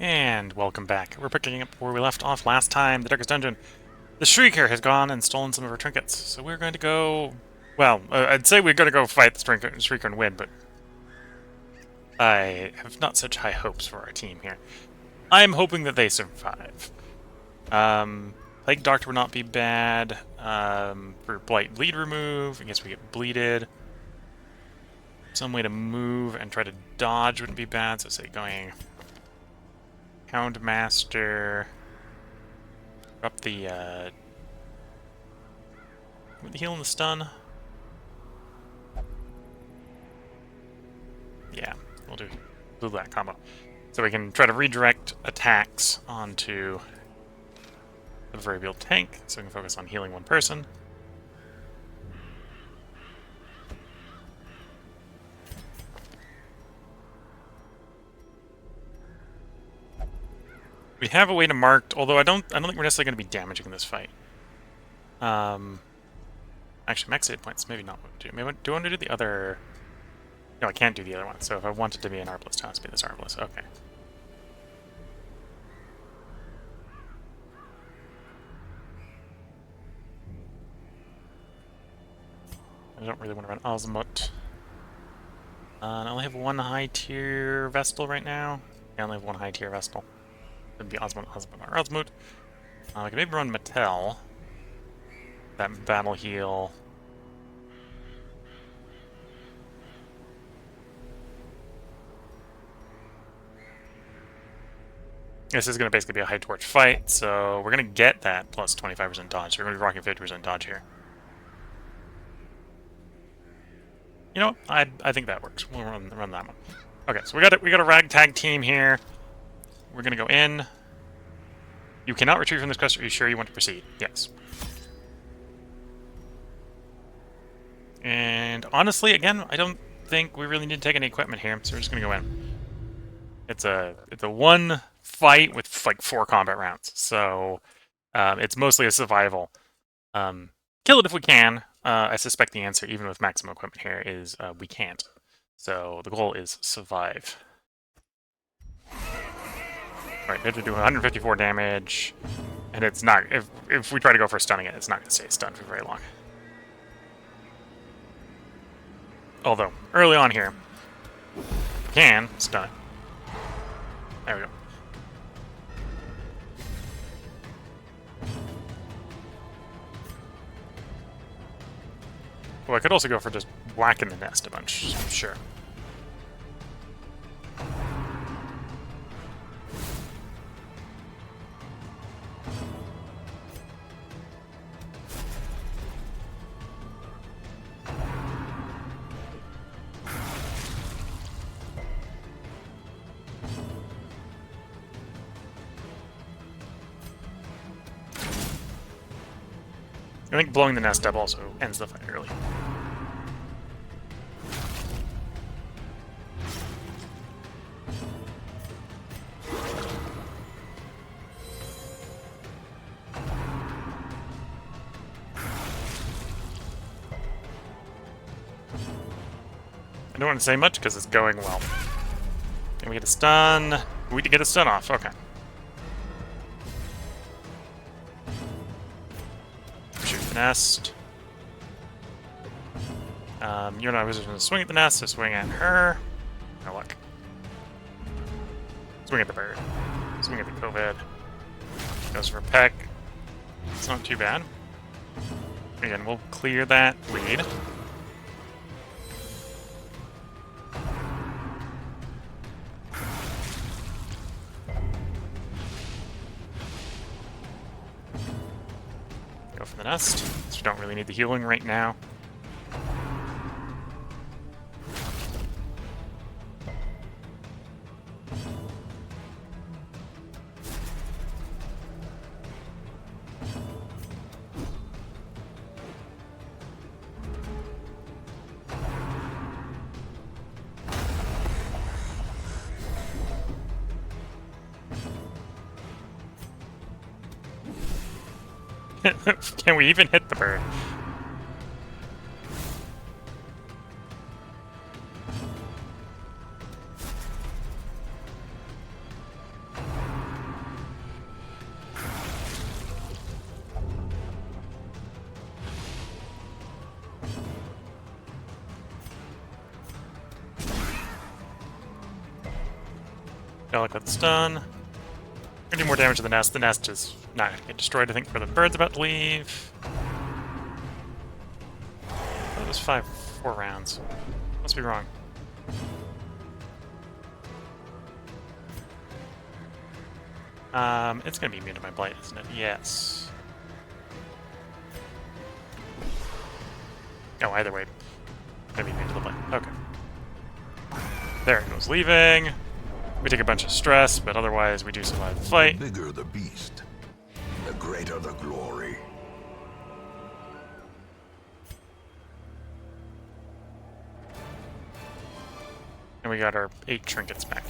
And welcome back. We're picking up where we left off last time, the Darkest Dungeon. The Shrieker has gone and stolen some of our trinkets, so we're going to go... Well, I'd say we're going to go fight the Shrieker and win, but I have not such high hopes for our team here. I'm hoping that they survive. Plague Doctor would not be bad. For Blight Bleed remove, I guess we get bleeded. Some way to move and try to dodge wouldn't be bad, so say going... Houndmaster... Up the, with the heal and the stun? Yeah, we'll do that combo. So we can try to redirect attacks onto the proverbial tank, so we can focus on healing one person. We have a way to mark, although I don't think we're necessarily going to be damaging in this fight. Actually, max hit points, maybe not what to do. Maybe, do I want to do the other... No, I can't do the other one, so if I wanted to be an Arbalest, it has to be this Arbalest. Okay. I don't really want to run Osmut. I only have one high-tier Vestal right now. I only have one high-tier Vestal. It'd be Osmut, or Osmut. I could maybe run Mattel. That battle heal. This is going to basically be a high torch fight, so we're going to get that plus 25% dodge. So we're going to be rocking 50% dodge here. You know, I think that works. We'll run that one. Okay, so we got a ragtag team here. We're going to go in. You cannot retreat from this quest. Are you sure you want to proceed? Yes. And honestly, again, I don't think we really need to take any equipment here, so we're just going to go in. It's a one fight with like 4 combat rounds, so it's mostly a survival. Kill it if we can. I suspect the answer, even with maximum equipment here, is we can't. So the goal is survive. Alright, we have to do 154 damage, and it's not... If we try to go for stunning it, it's not going to stay stunned for very long. Although, early on here, we can stun it. There we go. Well, I could also go for just whacking the nest a bunch, sure. I think blowing the nest up also ends the fight early. I don't want to say much because it's going well. Can we get a stun? We did get a stun off, okay. Shoot the nest. You're not a wizard to swing at the nest, so swing at her. No luck. Swing at the bird. Swing at the COVID. Goes for Peck. It's not too bad. Again, we'll clear that lead. Go for the nest, so we don't really need the healing right now. Can we even hit the bird? Delicate stun. Gonna do more damage to the nest. The nest is not gonna get destroyed, I think, for the bird's about to leave. That was 4 rounds. Must be wrong. It's gonna be immune to my blight, isn't it? Yes. Oh, either way. Gonna be immune to the blight. Okay. There it goes, leaving. We take a bunch of stress, but otherwise we do survive the fight. The bigger the beast, the greater the glory. And we got our 8 trinkets back.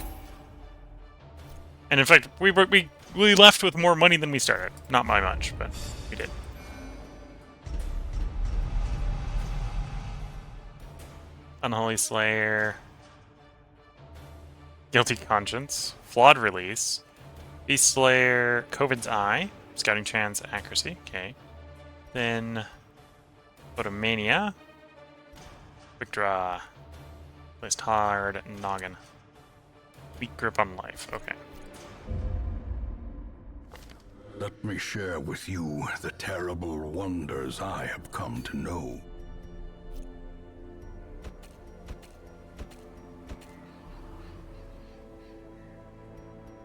And in fact, we left with more money than we started. Not by much, but we did. Unholy Slayer. Guilty Conscience. Flawed Release. Beast Slayer. Covid's Eye. Scouting Chance. Accuracy. Okay. Then Photomania. Quick Draw. Placed Hard. Noggin. Weak Grip on Life. Okay. Let me share with you the terrible wonders I have come to know.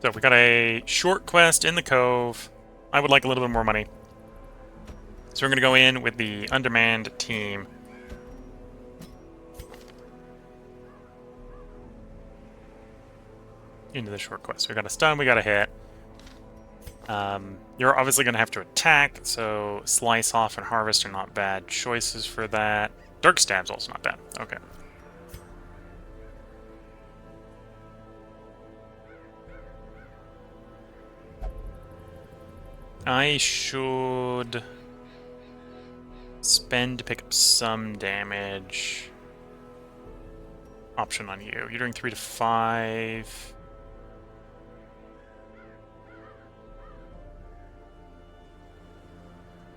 So we got a short quest in the Cove. I would like a little bit more money. So we're going to go in with the Undermanned team. Into the short quest. We got a stun, we got a hit. You're obviously going to have to attack, so Slice Off and Harvest are not bad choices for that. Dark Stab's also not bad. Okay. I should spend to pick up some damage. Option on you. You're doing 3 to 5.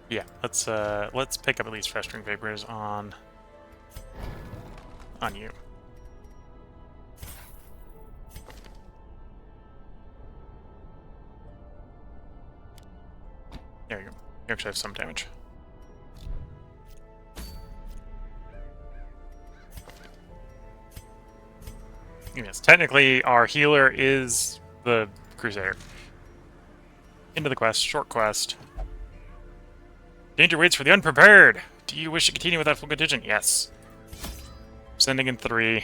Yeah, let's pick up at least Festering Vapors on you. There you go. You actually have some damage. Yes, technically our healer is the Crusader. Into the quest, short quest. Danger waits for the unprepared. Do you wish to continue with that full contingent? Yes. Sending in 3.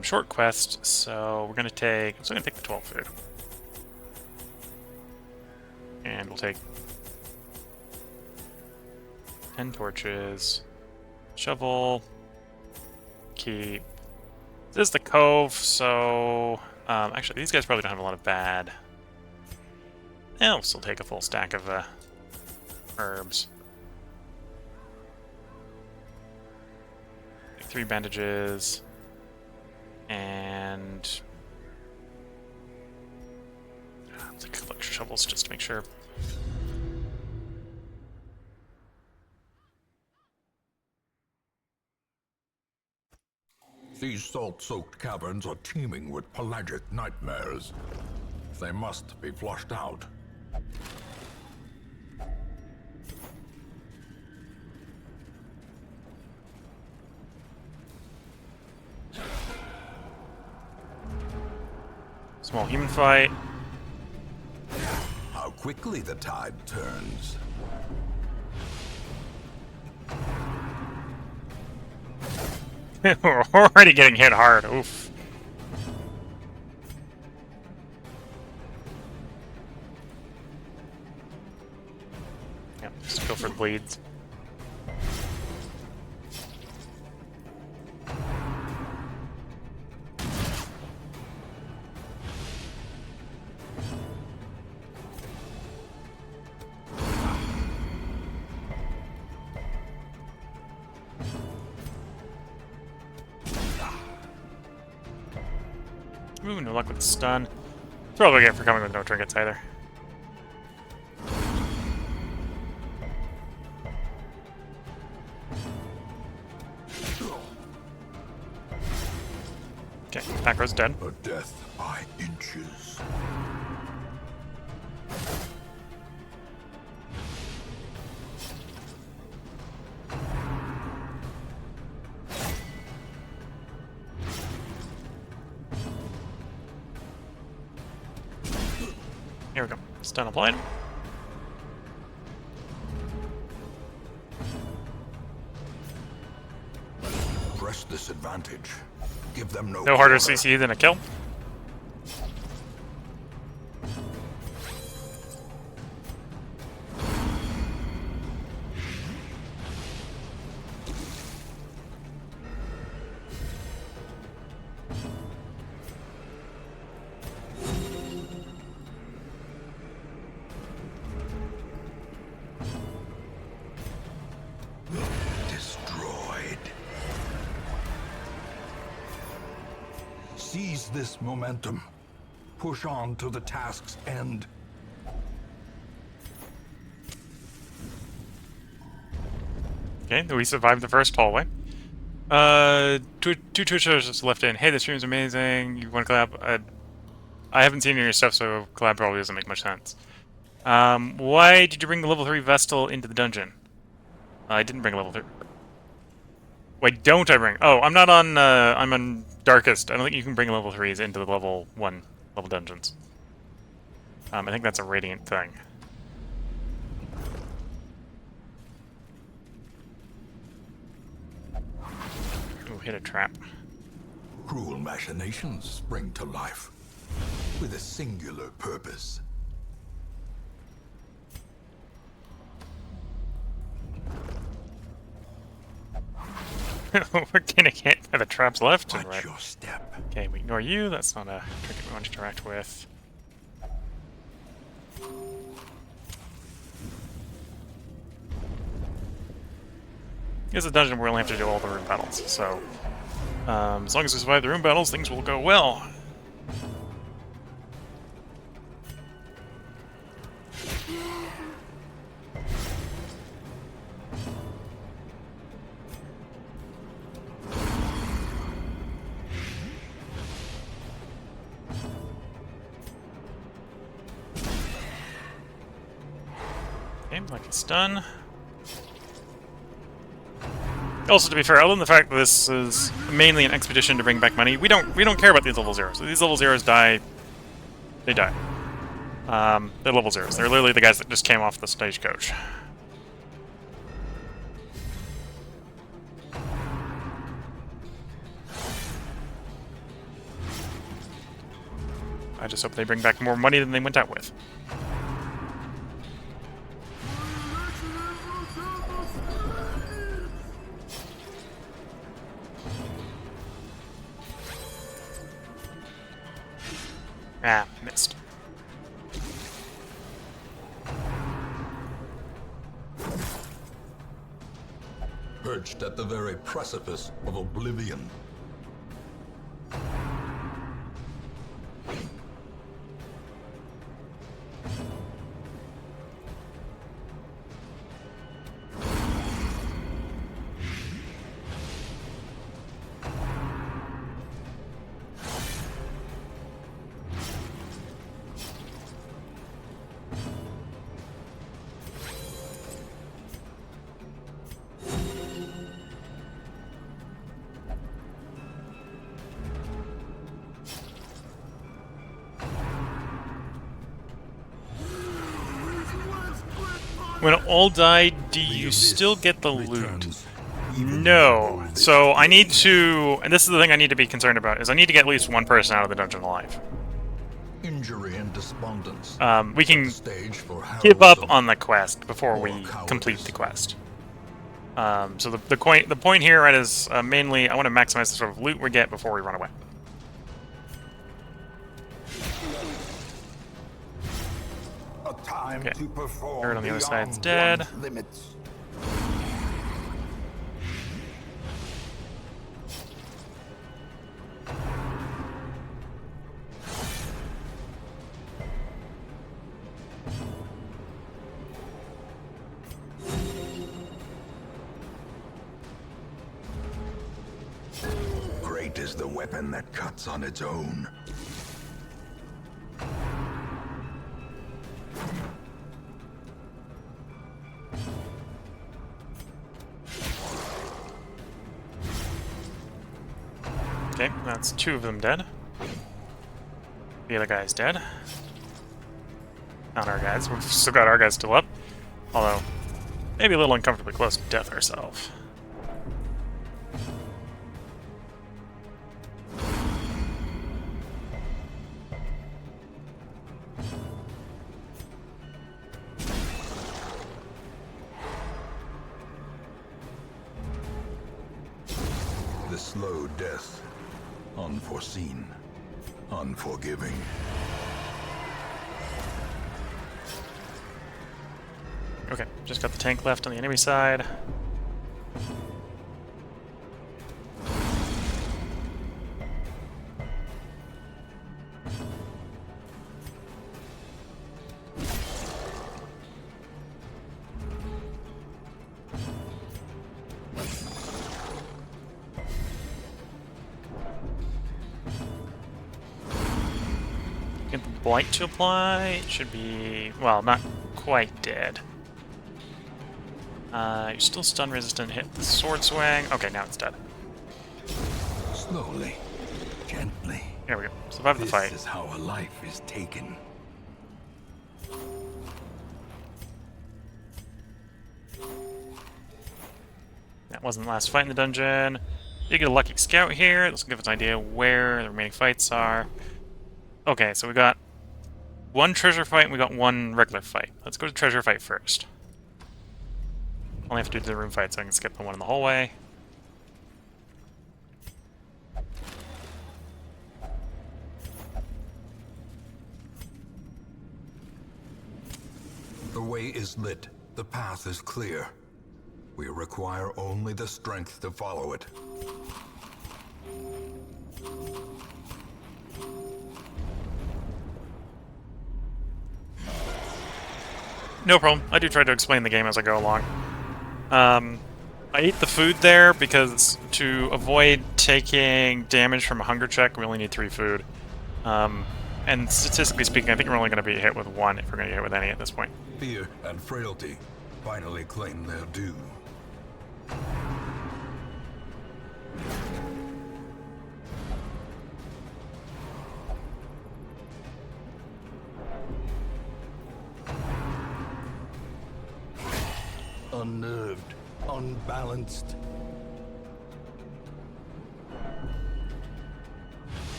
Short quest, so we're gonna take. I'm still gonna take the 12 food. And we'll take 10 torches. Shovel. Keep. This is the Cove, so actually these guys probably don't have a lot of bad. Yeah, we'll still take a full stack of herbs. 3 bandages, and I'll take a couple extra shovels just to make sure. These salt-soaked caverns are teeming with pelagic nightmares. They must be flushed out. Small human fight. How quickly the tide turns. We're already getting hit hard. Oof. Yep, just go for the bleeds. Ooh, no luck with the stun. That's probably get for coming with no trinkets either. Okay, back row's dead. A death by inches. Here we go. Stun applied. Press this advantage. Give them No harder quarter. CC than a kill. Destroyed. Seize this momentum. Push on to the task's end. Okay, we survived the first hallway. Two Twitchers left in. Hey, the stream's amazing. You want to collab? I haven't seen any of your stuff, so collab probably doesn't make much sense. Why did you bring the level 3 Vestal into the dungeon? I didn't bring a level 3. Why don't I bring? Oh, I'm not on. I'm on Darkest. I don't think you can bring level 3s into the level 1 level dungeons. I think that's a Radiant thing. Ooh, hit a trap. Cruel machinations spring to life with a singular purpose. We're gonna get the traps left and Watch right. your step. Okay, we ignore you. That's not a trick we want to interact with. It's a dungeon where we only have to do all the room battles, so as long as we survive the room battles, things will go well. Okay, lucky stun. Also, to be fair, other than the fact that this is mainly an expedition to bring back money, we don't care about these level zeros. If these level zeros die, they die. They're level zeros. They're literally the guys that just came off the stagecoach. I just hope they bring back more money than they went out with. Ah, missed. Perched at the very precipice of oblivion. When all die, do you still get the loot? No. So I need to, and this is the thing I need to be concerned about, is I need to get at least one person out of the dungeon alive. Injury and despondence. We can Stage for give up heroism. on the quest before we cowardice. complete the quest. So the point here, right, is mainly I want to maximize the sort of loot we get before we run away. A time Okay. to perform Turret on the other side's beyond dead. one's limits. is the weapon that cuts on its own. Okay, that's 2 of them dead. The other guy's dead. Not our guys. We've still got our guys still up. Although, maybe a little uncomfortably close to death ourselves. The slow death. Unforeseen. Unforgiving. Okay, just got the tank left on the enemy side. Get the blight to apply. It should be, well, not quite dead. You're still stun resistant. Hit the sword swing. Okay, now it's dead. Slowly. Gently. There we go. Survive the fight. This is how a life is taken. That wasn't the last fight in the dungeon. Did get a lucky scout here. This will give us an idea where the remaining fights are. Okay, so we got 1 treasure fight and we got 1 regular fight. Let's go to treasure fight first. Only have to do the room fight so I can skip the one in the hallway. The way is lit. The path is clear. We require only the strength to follow it. No problem. I do try to explain the game as I go along. I ate the food there because to avoid taking damage from a hunger check, we only need 3 food. And statistically speaking, I think we're only going to be hit with 1 if we're going to get hit with any at this point. Fear and frailty finally claim their due. Unnerved, unbalanced.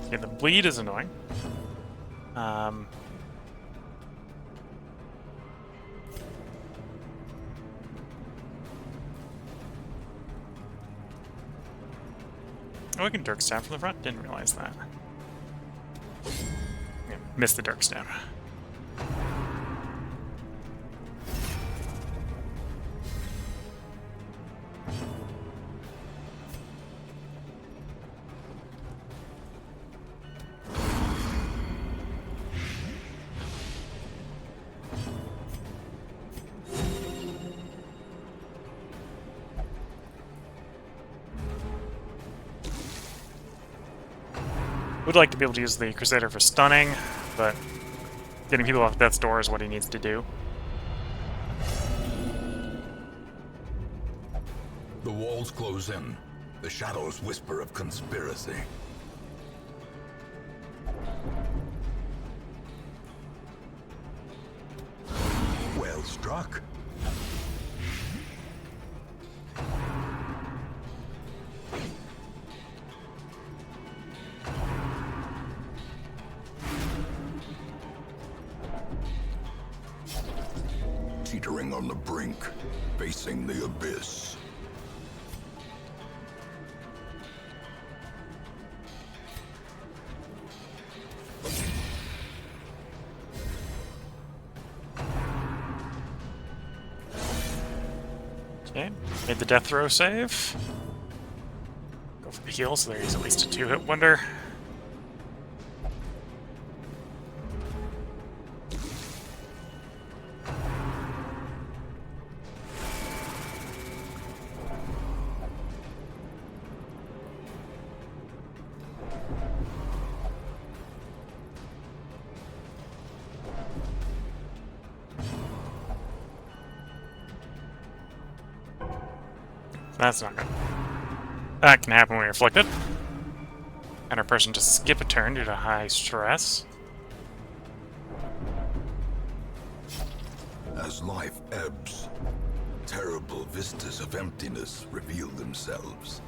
Okay, the bleed is annoying. Oh, we can Dirk Stab from the front? Didn't realize that. Yeah, missed the Dirk Stab. Would like to be able to use the Crusader for stunning, but getting people off death's door is what he needs to do. The walls close in. The shadows whisper of conspiracy. Well struck. Teetering on the brink, facing the abyss. Okay, made the death throw save. Go for the heal, so there's at least a 2-hit wonder. That's not good. That can happen when you're afflicted. And our person just skip a turn due to high stress. As life ebbs, terrible vistas of emptiness reveal themselves.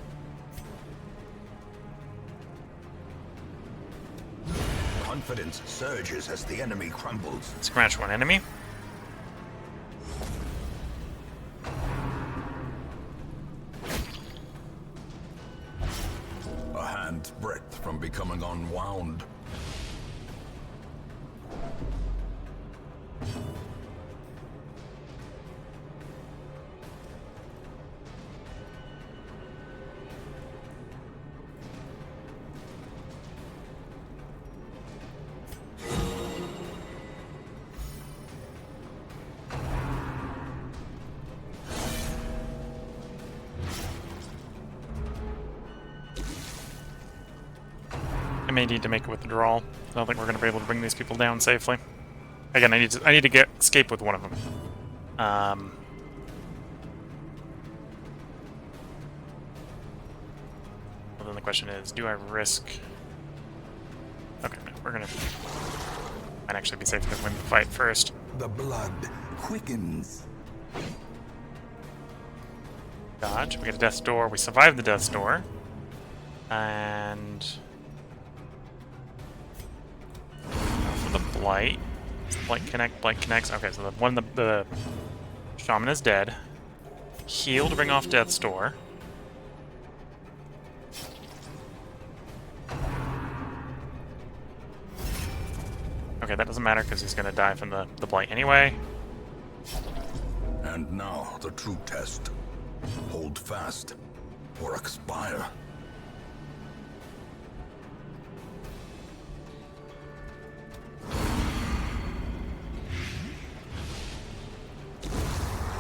Confidence surges as the enemy crumbles. Scratch one enemy. A hand's breadth from becoming unwound. I may need to make a withdrawal. I don't think we're going to be able to bring these people down safely. Again, I need to get escape with one of them. Well, then the question is, do I risk? Okay, no, we're gonna. Might actually be safe to win the fight first. The blood quickens. Dodge. We get a death's door. We survive the death's door, and for the blight. Blight connect. Blight connects. Okay, so the shaman is dead. Heal to bring off death's door. Okay, that doesn't matter because he's going to die from the blight anyway. And now the true test. Hold fast or expire.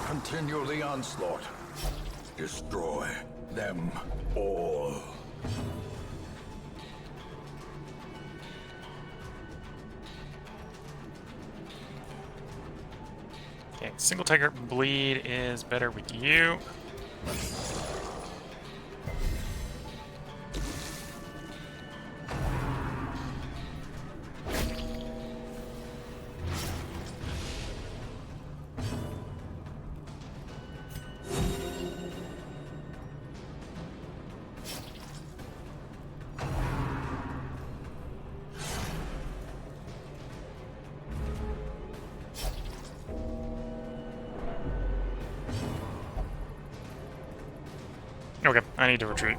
Continue the onslaught. Destroy them all. Okay, single tiger bleed is better with you. Okay, I need to retreat.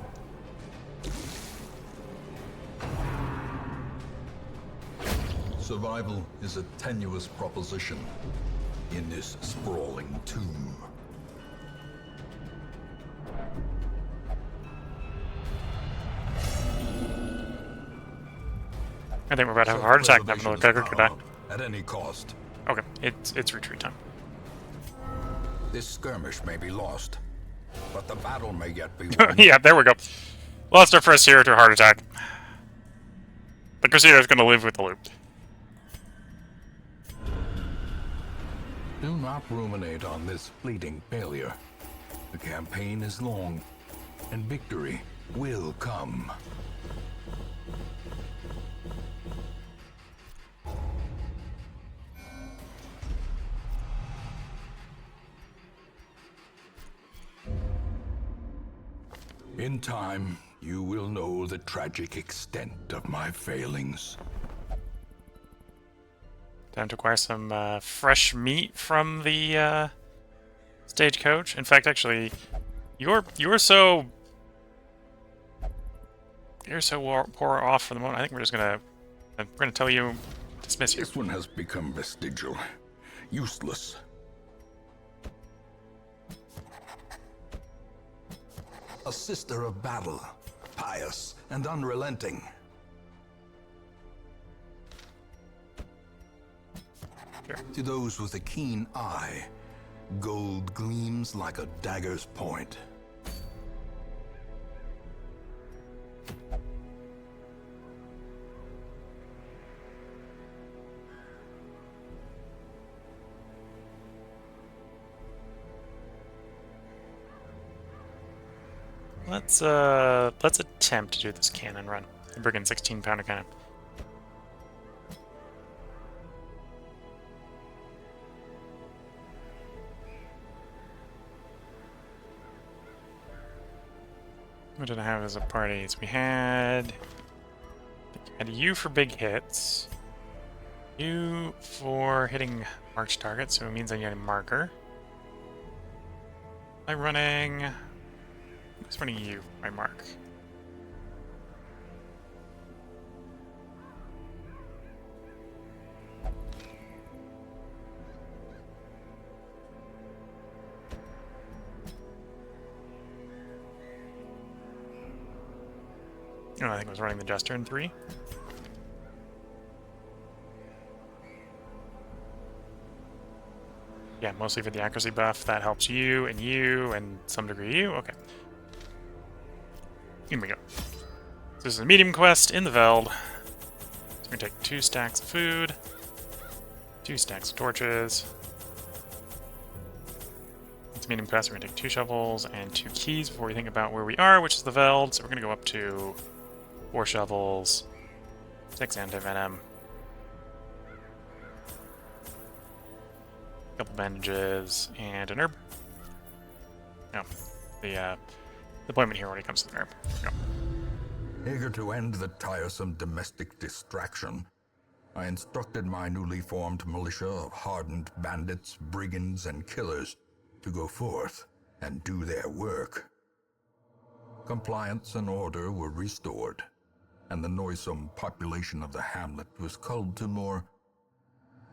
Survival is a tenuous proposition in this sprawling tomb. I think we're about to have a heart attack and have another tiger could die. At any cost. Okay, it's retreat time. This skirmish may be lost, but the battle may yet be won. Yeah, there we go. Lost our first hero to a heart attack. The Crusader's gonna live with the loop. Do not ruminate on this fleeting failure. The campaign is long, and victory will come. In time, you will know the tragic extent of my failings. Time to acquire some fresh meat from the stagecoach. In fact, actually, you're so poor off for the moment. I think we're gonna tell you, dismiss you. This one has become vestigial, useless. A sister of battle, pious and unrelenting. Sure. To those with a keen eye, gold gleams like a dagger's point. Let's attempt to do this cannon run. The Brigand 16-pounder cannon. What did I have as a party? So we had you for big hits. You for hitting march targets, so it means I need a marker. I'm running... Who's running you, my mark? Oh, I think I was running the Jester in 3. Yeah, mostly for the accuracy buff. That helps you, and some degree you. Okay. Here we go. So this is a medium quest in the Veld. So we're going to take 2 stacks of food, 2 stacks of torches. It's a medium quest. We're going to take 2 shovels and 2 keys before we think about where we are, which is the Veld. So we're going to go up to 4 shovels, 6 anti-venom, a couple bandages, and an herb. No, the appointment here already comes with an herb. There we go. Eager to end the tiresome domestic distraction, I instructed my newly formed militia of hardened bandits, brigands, and killers to go forth and do their work. Compliance and order were restored, and the noisome population of the hamlet was culled to more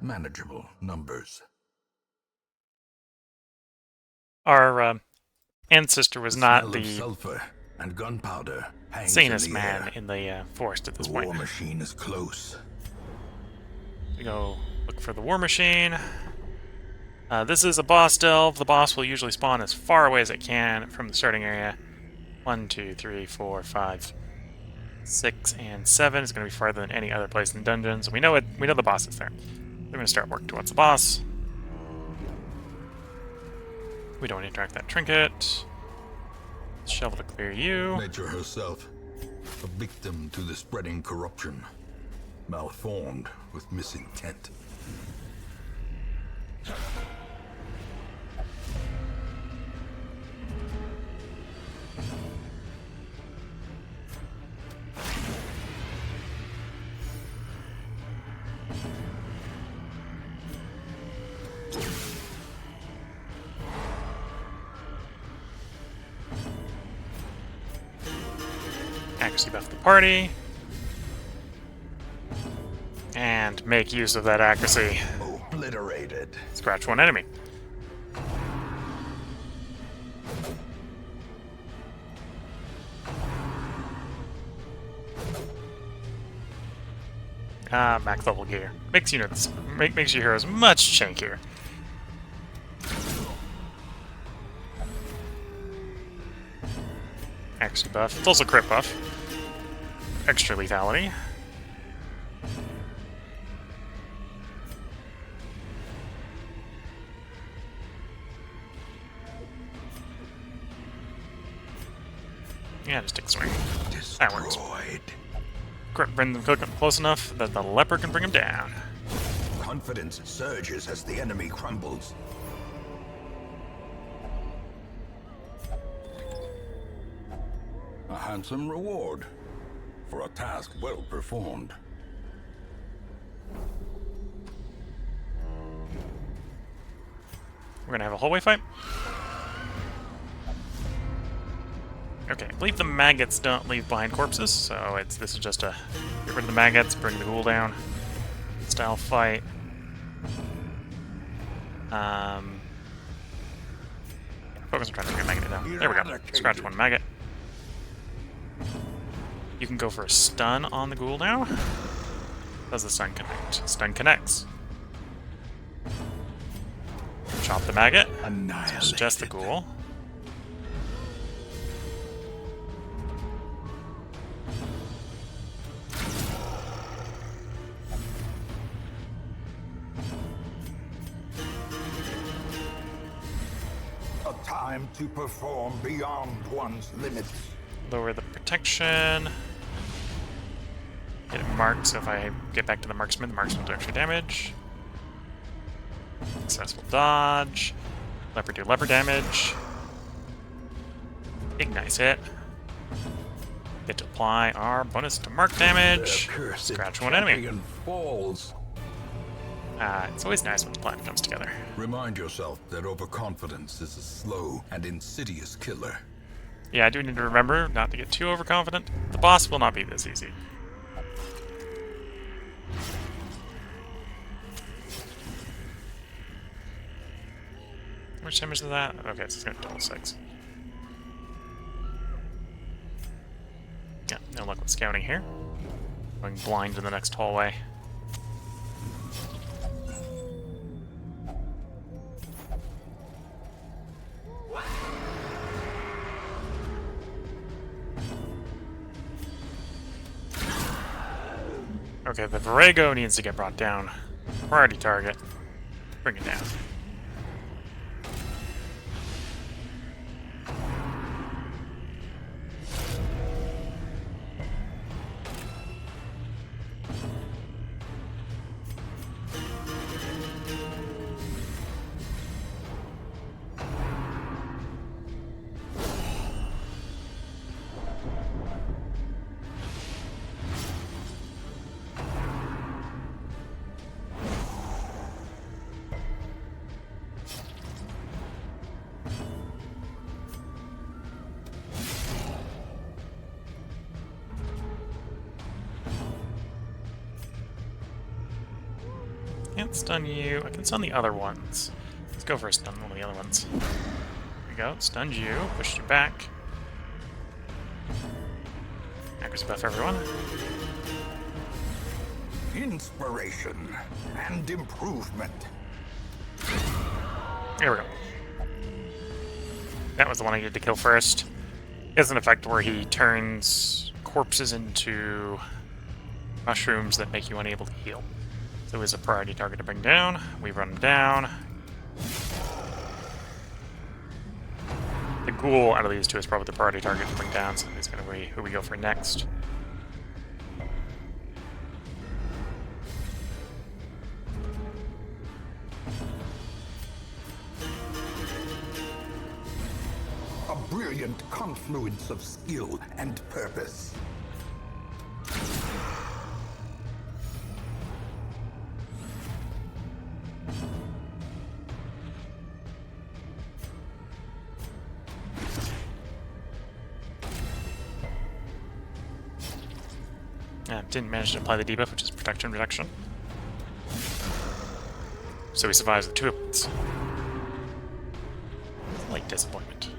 manageable numbers. Our ancestor was not Smell of the sulfur and gunpowder hangs sanest in the man air. in the forest at this The point. war machine is close. We go look for the war machine. This is a boss delve. The boss will usually spawn as far away as it can from the starting area. 1, 2, 3, 4, 5, 6, and 7 is going to be farther than any other place in the dungeons. We know it. We know the boss is there. We're going to start working towards the boss. We don't interact that trinket. Shovel to clear you. Nature herself, a victim to the spreading corruption, malformed with misintent. Accuracy buff the party. And make use of that accuracy. Obliterated. Scratch one enemy. Max level gear. Makes units makes your heroes much chankier. Accuracy buff. It's also crit buff. Extra lethality. Yeah, just take a swing. That works. Bring them close enough that the leper can bring him down. Confidence surges as the enemy crumbles. A handsome reward for a task well performed. We're gonna have a hallway fight. Okay, I believe the maggots don't leave behind corpses, so this is just a get rid of the maggots, bring the ghoul down style fight. Focus on trying to bring a maggot down. There we go. Scratch one maggot. You can go for a stun on the ghoul now. Does the stun connect? Stun connects. Chop the maggot. So it's just the ghoul. time to perform beyond one's limits. Lower the protection. Get it marked, so if I get back to the marksman will do extra damage. Successful dodge. Leopard do leopard damage. Ignite hit. Get to apply our bonus to mark damage. Scratch one enemy. Falls. It's always nice when the plan comes together. Remind yourself that overconfidence is a slow and insidious killer. Yeah, I do need to remember not to get too overconfident. The boss will not be this easy. How much damage is that? Okay, so it's gonna double 6. Yeah, no luck with scouting here. Going blind in the next hallway. Okay, the Virago needs to get brought down. Priority target. Bring it down. Can't stun you. I can stun the other ones. Let's go for a stun one of the other ones. There we go. Stunned you. Pushed you back. Accuracy buff for everyone. Inspiration and improvement. Here we go. That was the one I needed to kill first. He has an effect where he turns corpses into mushrooms that make you unable to heal. So he's a priority target to bring down. We run him down. The ghoul out of these two is probably the priority target to bring down, so he's going to be who we go for next. A brilliant confluence of skill and purpose. Didn't manage to apply the debuff, which is protection reduction. So he survives the 2 hits. Slight disappointment.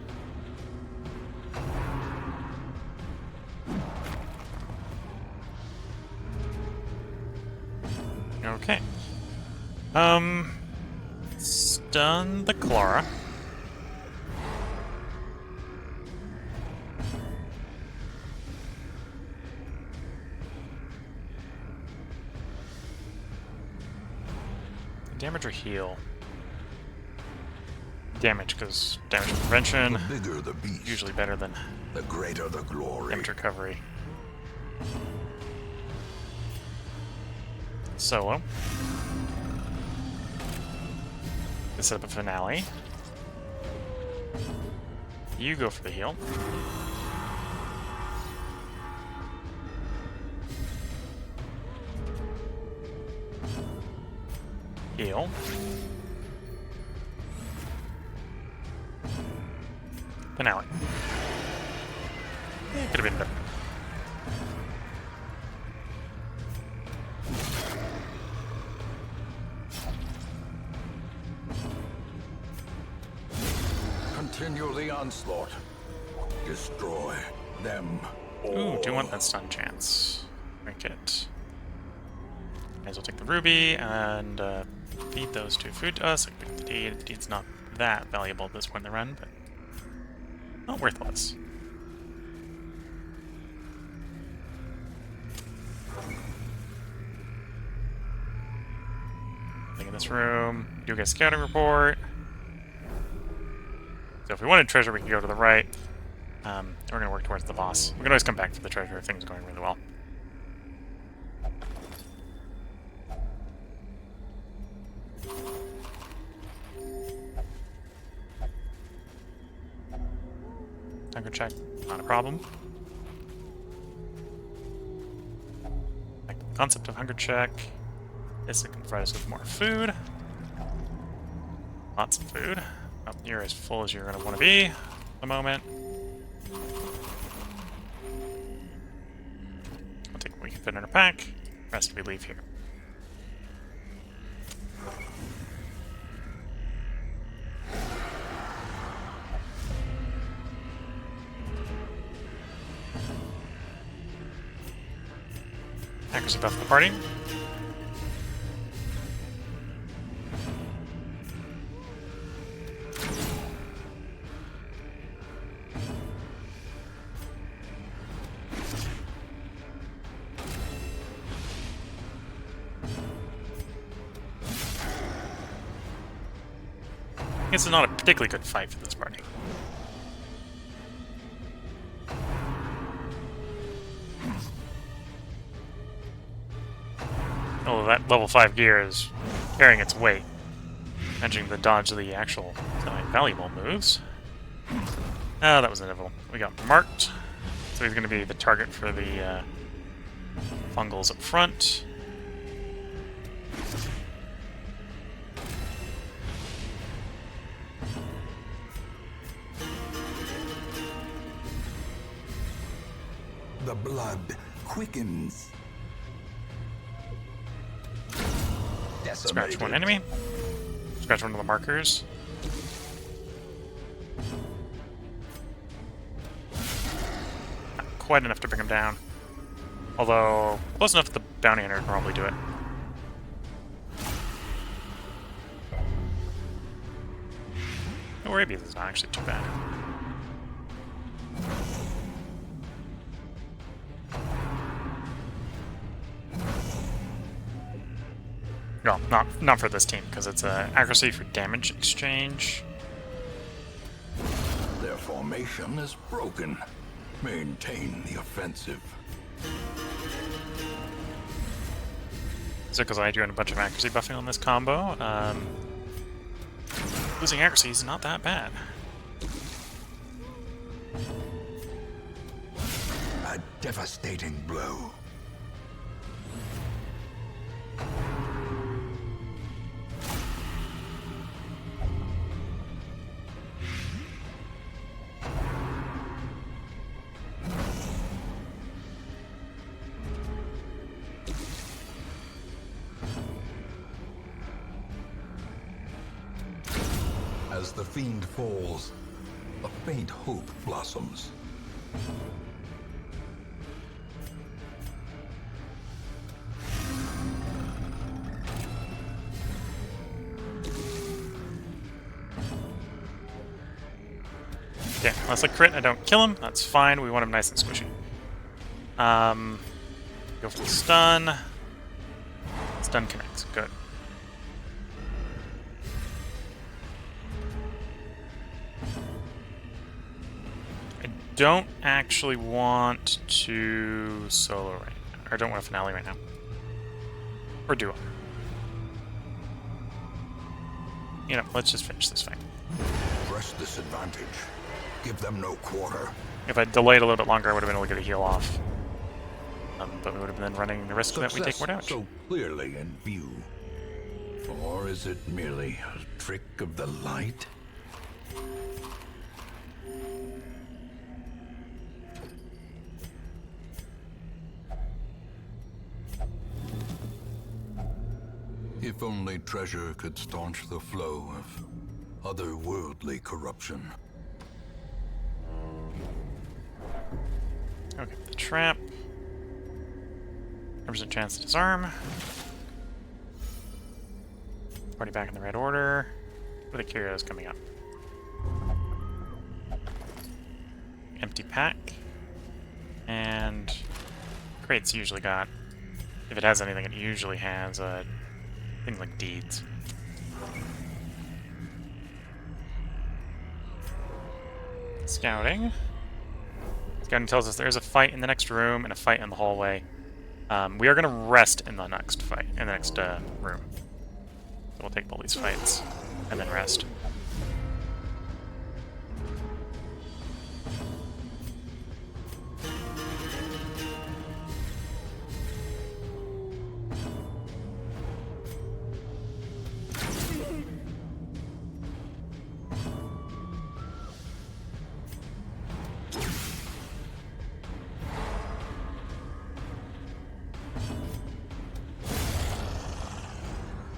Okay. Stun the Clara. Damage or heal? Damage, because damage prevention The bigger the beast, usually better than the greater the glory. damage recovery. Solo. Let's set up a finale. You go for the heal. Heal. Finale. Could have been better. Continue the onslaught. Destroy them all. Ooh, do want that stun chance. Drink it. May as well take the ruby and feed those 2 food to us. I picked the deed. The deed's not that valuable at this point in the run, but not worthless. Nothing in this room. Do get a scouting report. So if we wanted treasure, we can go to the right. We're going to work towards the boss. We can always come back for the treasure if things are going really well. Hunger check, not a problem. Like the concept of hunger check. This can provide us with more food. Lots of food. Oh, you're as full as you're going to want to be at the moment. I'll take what we can fit in our pack. The rest we leave here. Accuracy buff the party. This is not a particularly good fight for this party. Although that level 5 gear is carrying its weight, managing to dodge the actual valuable moves. Oh, that was inevitable. We got marked, so he's going to be the target for the fungals up front. The blood quickens. Scratch one enemy. Scratch one of the markers. Not quite enough to bring him down. Although, close enough that the bounty hunter would probably do it. No, Arabia's is not actually too bad. No, not for this team, because it's accuracy for damage exchange. Their formation is broken. Maintain the offensive. So because I doing a bunch of accuracy buffing on this combo, losing accuracy is not that bad. A devastating blow. As the fiend falls, a faint hope blossoms. Okay, unless I crit and I don't kill him, that's fine. We want him nice and squishy. Go for the stun. Stun connects. Good. I don't actually want to solo right now. Or I don't want a finale right now. Or do I? You know, let's just finish this fight. Press this advantage. Give them no quarter. If I delayed a little bit longer, I would have been able to get a heal off. But we would have been running the risk that we take more damage. So clearly in view. Or is it merely a trick of the light? If only treasure could staunch the flow of otherworldly corruption. Okay, the trap. There's a chance to disarm. Party back in the right order. Where the curios coming up. Empty pack. And crates usually got, if it has anything, it usually has things like deeds. Scouting. Scouting tells us there's a fight in the next room and a fight in the hallway. We are going to rest in the next fight, in the next room. So we'll take all these fights and then rest.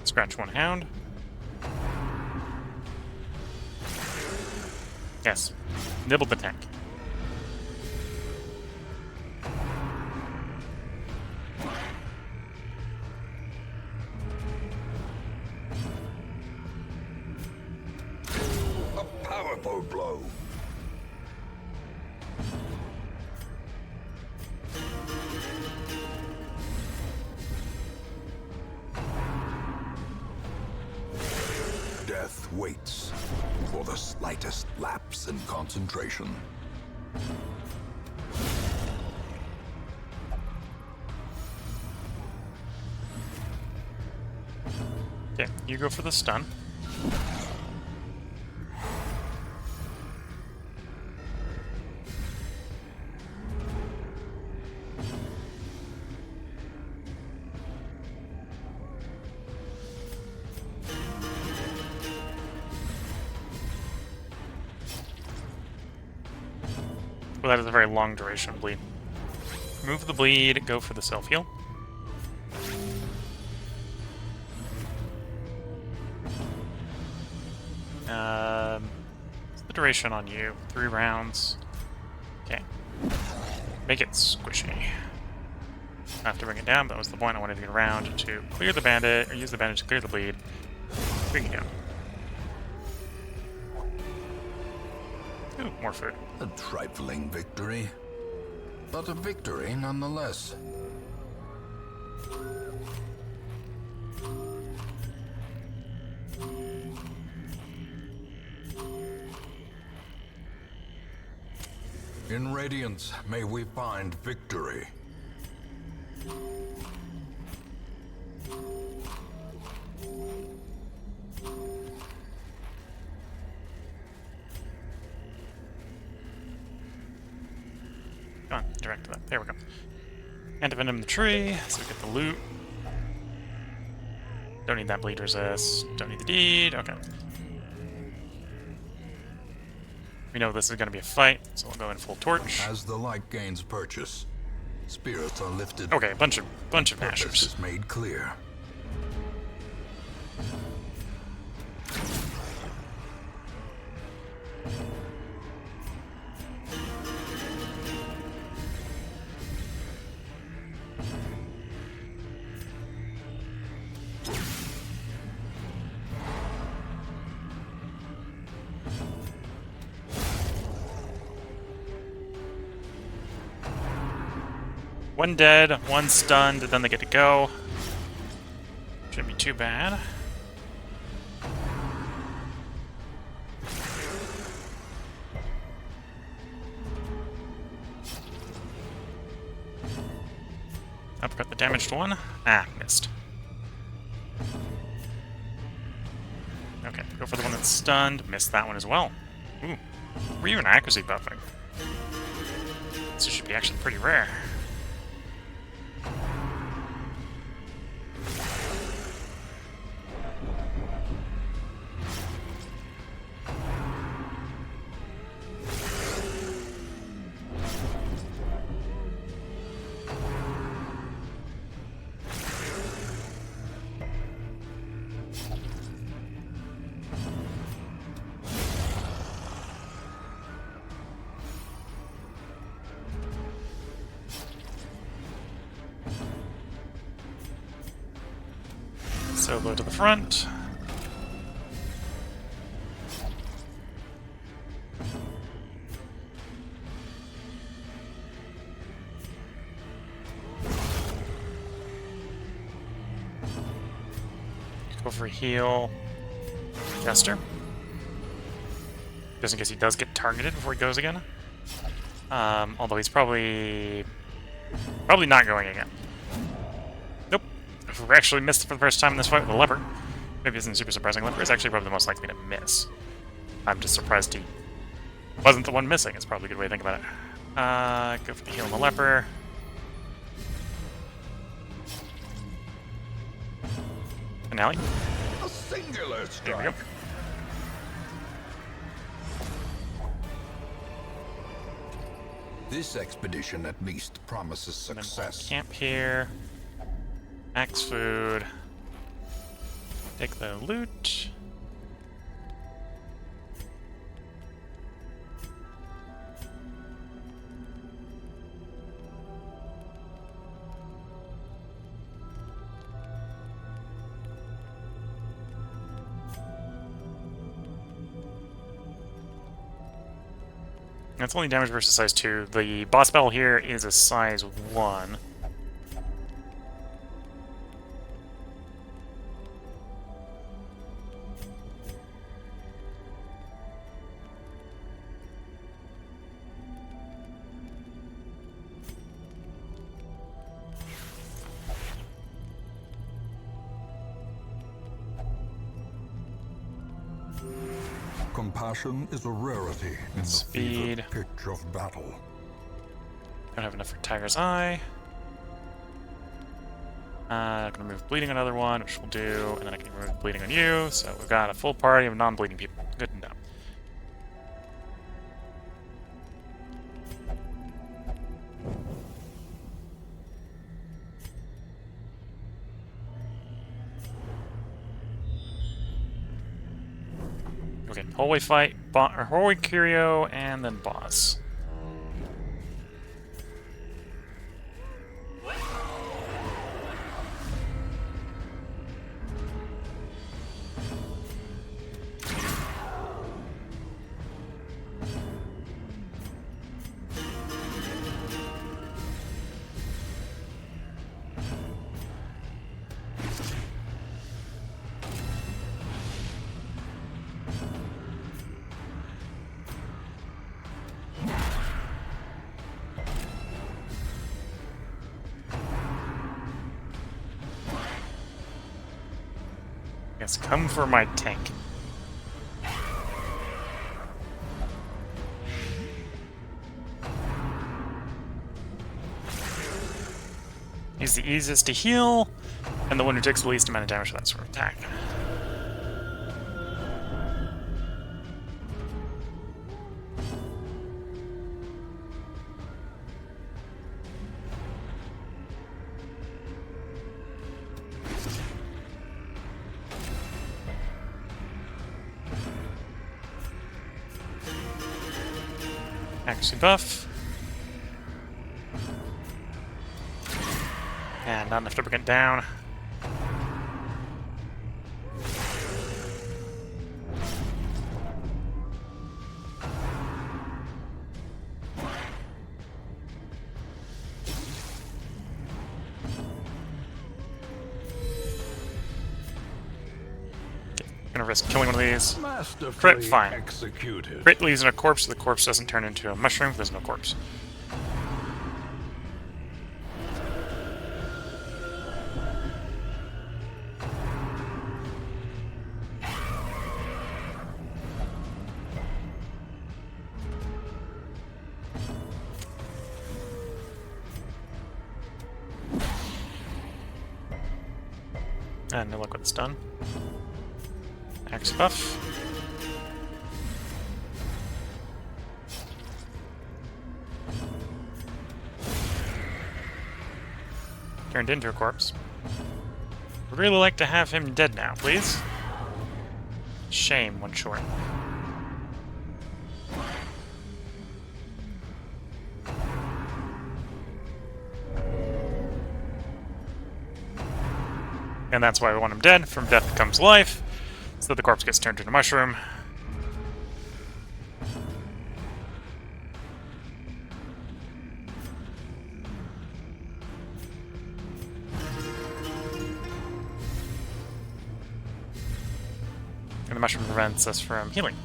Scratch one hound. Yes. Nibbled the tank. A powerful blow. Death waits for the slightest lapse in concentration. Okay, you go for the stun. Well, that is a very long duration bleed. Remove the bleed, go for the self-heal. What's the duration on you? 3 rounds. Okay. Make it squishy. I have to bring it down, but that was the point. I wanted to get around to clear the bandit, or use the bandage to clear the bleed. Bring it down. Ooh, more food. A trifling victory, but a victory nonetheless. In Radiance, may we find victory. Come on, direct to that. There we go. Antivenom the tree, so we get the loot. Don't need that bleed resist. Don't need the deed. Okay. We know this is going to be a fight, so we'll go in full torch. As the light gains purchase, spirits are lifted. Okay, bunch of Purpose mashers. is made clear. One dead, one stunned, then they get to go. Shouldn't be too bad. Uppercut the damaged one. Ah, missed. Okay, go for the one that's stunned. Missed that one as well. Ooh. We're even accuracy buffing. This should be actually pretty rare. Solo to the front. Go for a heal. Jester. just in case he does get targeted before he goes again. Although he's probably not going again. Nope. We actually missed it for the first time in this fight with the leper. Maybe it isn't super surprising. Leper is actually probably the most likely to miss. I'm just surprised he wasn't the one missing. It's probably a good way to think about it. Go for the heal on the leper. Finale. A singular There we strike. go. This expedition at least promises And then we'll success. camp here. Max food. Take the loot. That's only damage versus size 2. The boss battle here is a size 1. Compassion is a rarity in the Speed. fevered pitch of battle. Don't have enough for Tiger's Eye. I'm gonna remove bleeding on another one, which we'll do, and then I can remove bleeding on you. So we've got a full party of non-bleeding people. Good to know. Okay, hallway fight, hallway curio, and then boss. Yes, come for my tank. He's the easiest to heal, and the one who takes the least amount of damage for that sort of attack. Accuracy buff. And not enough to bring it down. Gonna risk killing one of these. Crit, fine. Executed. Crit leaves in a corpse, so the corpse doesn't turn into a mushroom if there's no corpse. And no luck with the stun. Axe buff. Turned into a corpse. Would really like to have him dead now, please. Shame, one short. And that's why we want him dead. From death comes life. So the corpse gets turned into a mushroom. And the mushroom prevents us from healing.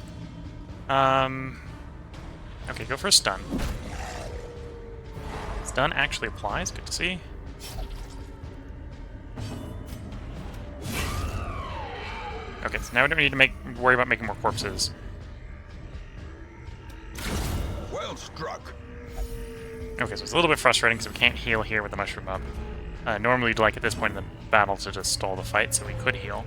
Okay, go for a stun. Stun actually applies. Good to see. Okay, so now we don't need to worry about making more corpses. Well struck. Okay, so it's a little bit frustrating because we can't heal here with the mushroom up. Normally we'd like at this point in the battle to just stall the fight so we could heal.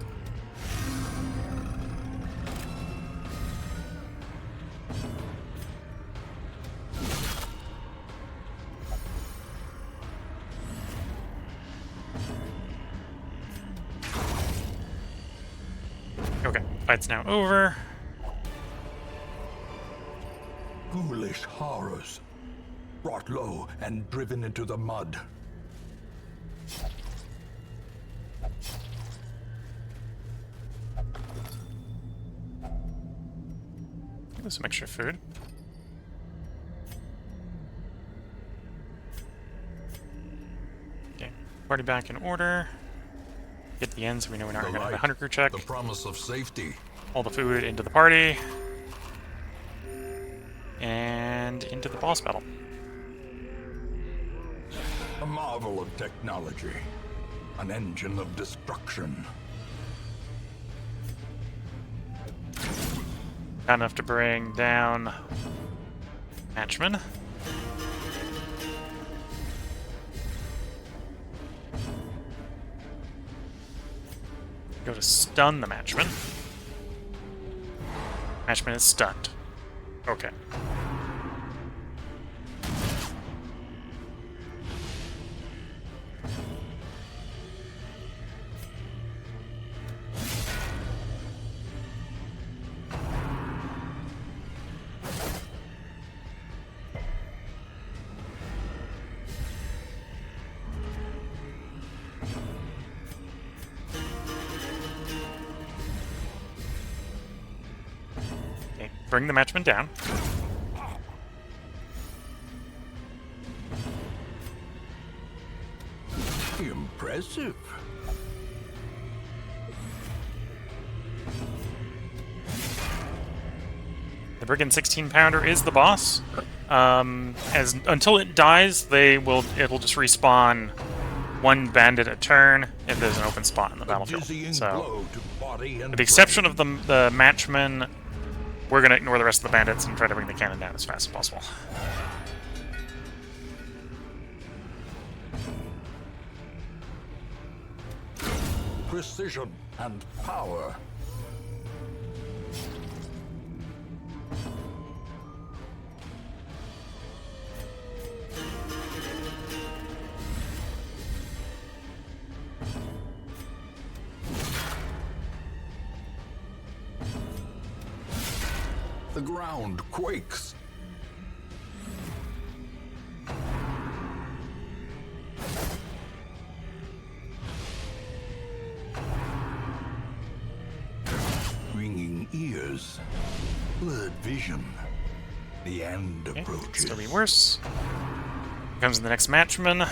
Okay, fight's now over. Ghoulish horrors. Brought low and driven into the mud. There's some extra food. Okay, party back in order. Get the end so we know we're not going to have a hunter crew check. The promise of safety. All the food into the party. And into the boss battle. A marvel of technology. An engine of destruction. Not enough to bring down Matchman. Go to stun the Matchman. Matchman is stunned. Okay. Bring the Matchman down. Impressive. The Brigand 16-pounder is the boss. Until it dies, it'll just respawn one bandit a turn if there's an open spot in the battlefield. So, with the exception of the Matchman, we're going to ignore the rest of the bandits and try to bring the cannon down as fast as possible. Precision and power. The ground quakes. Ringing ears. Blurred vision. The end approaches. Still be worse. Here comes the next Matchman.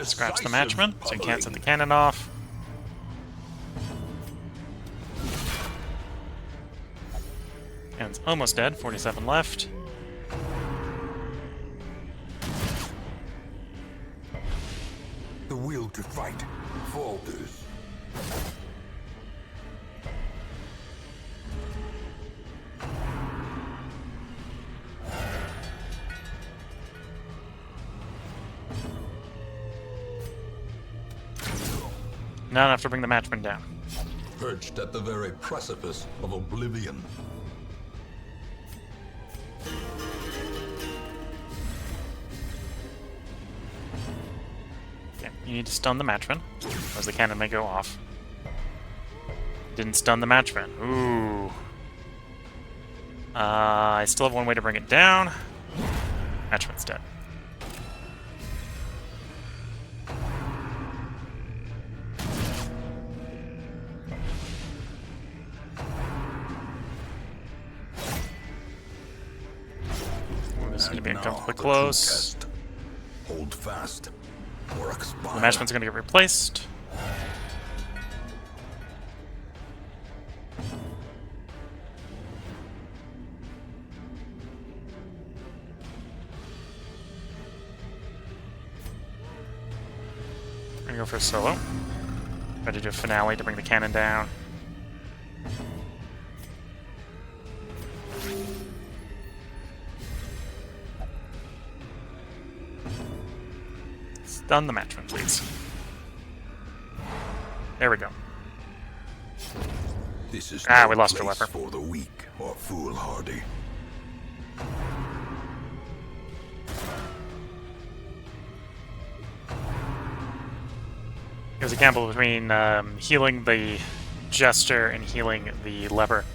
Scratch the Matchman, so he can't set the cannon off. And it's almost dead, 47 left. The will to fight falters. Not enough to bring the Matchman down. Perched at the very precipice of oblivion. Okay, you need to stun the Matchman, or the cannon may go off. Didn't stun the Matchman. Ooh. I still have one way to bring it down. Matchman's dead. be Now, uncomfortably the true close. test. Hold fast, or expire. The matchman's going to get replaced. We're going to go for a solo. Try to do a finale to bring the cannon down. Stun the matchman, please. There we go. This is Ah, no we lost our place leper. for the weak or foolhardy. It was a gamble between healing the jester and healing the leper.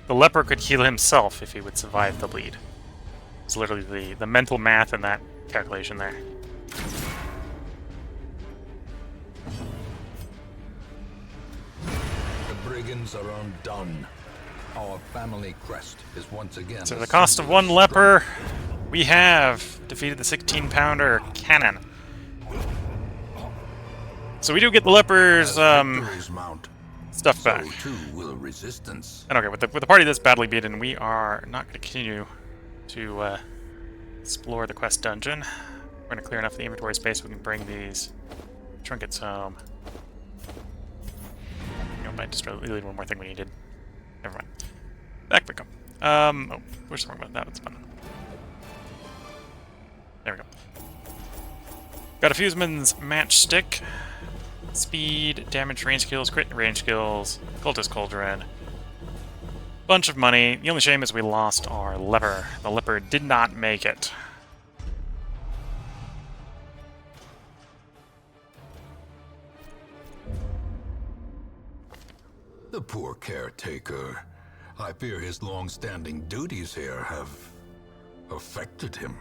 The leper could heal himself if he would survive the bleed. It's literally the mental math in that calculation there. The brigands are undone. Our family crest is once again. So a for the cost of symbol one strength. leper, we have defeated the 16-pounder cannon. So we do get the leper's As victories mount, stuff back. so too will resistance. And okay, with the party that's badly beaten, we are not going to continue to explore the quest dungeon. We're going to clear enough of the inventory space so we can bring these trinkets home. You know, might just really one more thing we needed. Never mind. Back we go. Oh, we're just talking about that. It's fun. There we go. Got a Fuseman's matchstick. Speed, damage, range skills, crit range skills, cultist cauldron. Bunch of money. The only shame is we lost our leper. The leper did not make it. The poor caretaker. I fear his long-standing duties here have affected him.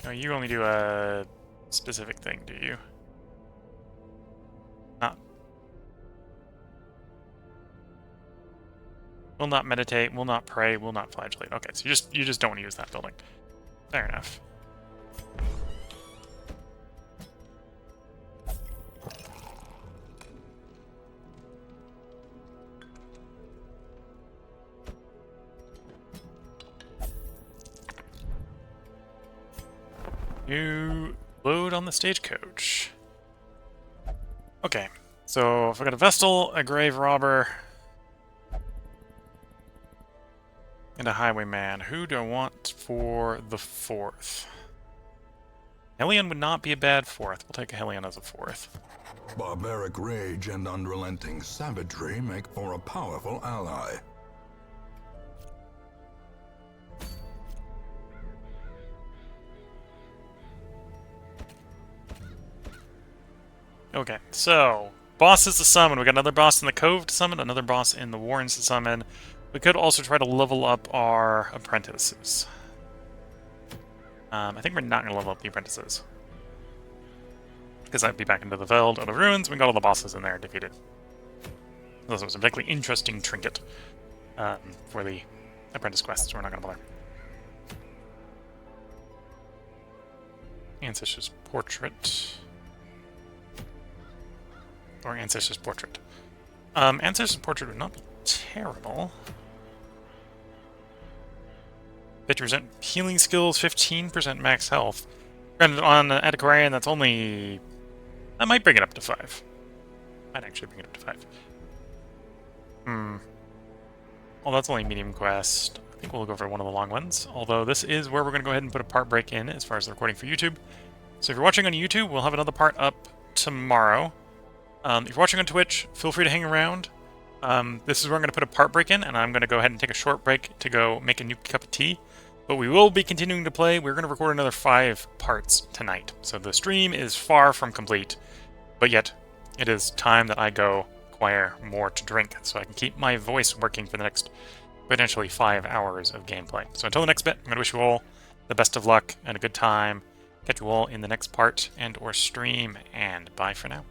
No, you only do a specific thing, do you? Not. Will not meditate, will not pray, will not flagellate. Okay, so you just don't want to use that building. Fair enough. You load on the stagecoach. Okay, so if I got a Vestal, a Grave Robber, and a Highwayman, who do I want for the fourth? Hellion would not be a bad fourth. We'll take a Hellion as a fourth. Barbaric rage and unrelenting savagery make for a powerful ally. Okay, so bosses to summon. We got another boss in the Cove to summon, another boss in the Warrens to summon. We could also try to level up our apprentices. I think we're not going to level up the apprentices. Because I'd be back into the Veld or the Ruins. We got all the bosses in there defeated. This was a particularly interesting trinket for the apprentice quest, so we're not going to bother. Ancestor's Portrait. Or Ancestor's Portrait. Ancestor's Portrait would not be terrible. 50% healing skills, 15% max health. Granted, on Antiquarian, that's only... I might bring it up to 5. Might actually bring it up to 5. Well, that's only medium quest. I think we'll go for one of the long ones. Although this is where we're going to go ahead and put a part break in as far as the recording for YouTube. So if you're watching on YouTube, we'll have another part up tomorrow. If you're watching on Twitch, feel free to hang around. This is where I'm going to put a part break in, and I'm going to go ahead and take a short break to go make a new cup of tea. But we will be continuing to play. We're going to record another 5 parts tonight. So the stream is far from complete, but yet it is time that I go acquire more to drink so I can keep my voice working for the next potentially 5 hours of gameplay. So until the next bit, I'm going to wish you all the best of luck and a good time. Catch you all in the next part and or stream, and bye for now.